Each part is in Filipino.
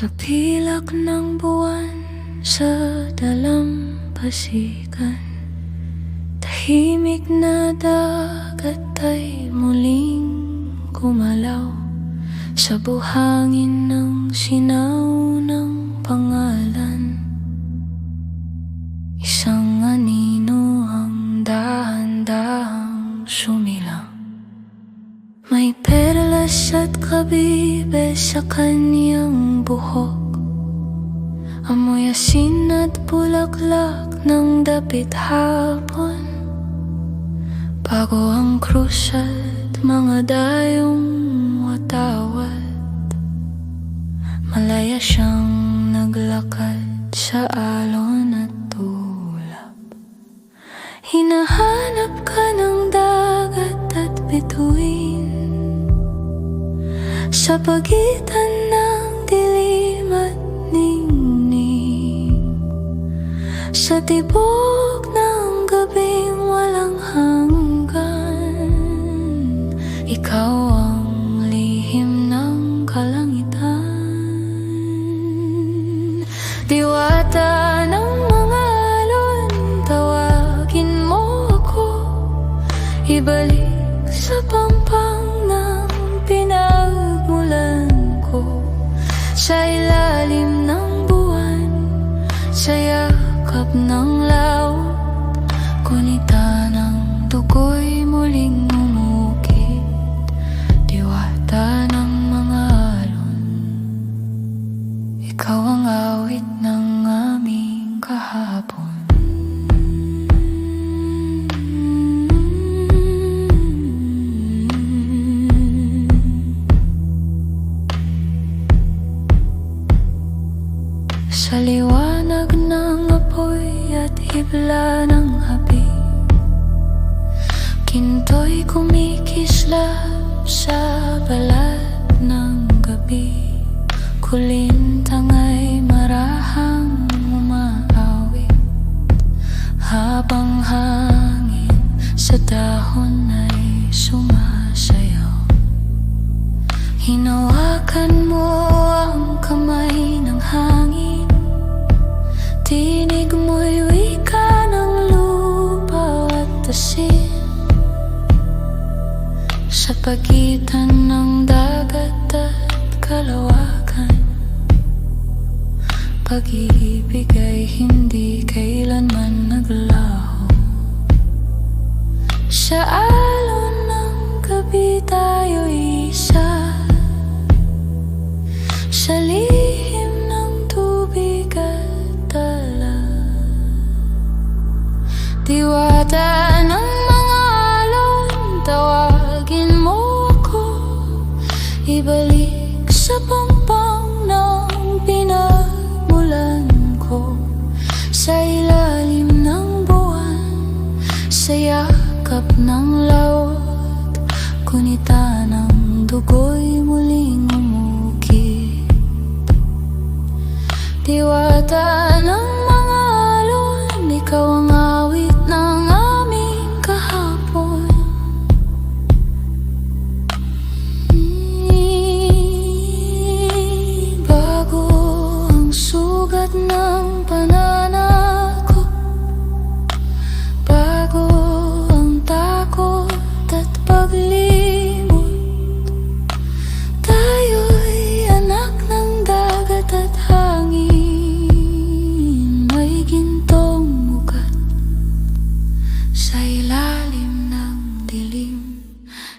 Sa pilak ng buwan, sa dalampasigan, tahimik na dagat ay muling gumalaw sa buhangin ng sinaw ng pangalan. Isang anino ang dahan-dahang sumilang, may perlas at kabibe sa kanyang buhok, amoy asin at bulaklak ng dapit hapon. Bago ang krus at mga dayong watawat, malaya siyang naglakad sa alon at tulap. Hinahanap ka ng dagat at bituin, sa pagitan ng dilim at ningning, sa tibok ng gabing walang hanggan. Ikaw ang lihim ng kalangitan, diwata ng mga alon, tawagin mo ako, ibalik sa pampang ng pinagmulan ko, sa ilalim ng buwan, sa yakap ng laut, kunita ng dugo'y muling umukit, diwata ng mga alon. Ikaw ang awit ng aming kahapon. Sa liwanag ng apoy at hibla ng habi, ginto'y kumikislap sa balat ng gabi. Kulintang ay marahang umaawit, habang hangin sa dahon ay sumasayaw. Hinawakan mo ang kamay ng hangin, tinig mo'y wika ng lupa at asin. Sa pagitan ng dagat at kalawakan, pag-ibig ay hindi kailanman naglaho. Sa alon ng gabi tayo'y isa, sa lihim ng tubig at tala, diwata ng mga alon, tawagin mo ako, ibalik sa pampang ng pinagmulan ko, sa ilalim ng buwan, sa yakap ng laut, kunita ng dugo'y muling umukit, diwata ng mga alon. Ikaw ang awit ng aming kahapon. Bago ang sugat ng pananakot, bago ang takot at paglimot, tayo'y anak ng dagat at hangin. May gintong mugat sa ilalim ng dilim,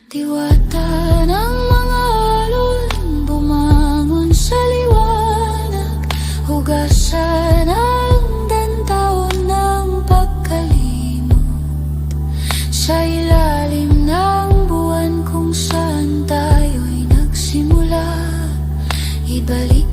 diwata ng mga alon, bumangon sa liwanag, hugasan ang dantaon ng pagkalimot, sa ilalim ng buwan kung saan tayo'y nagsimula, ibalik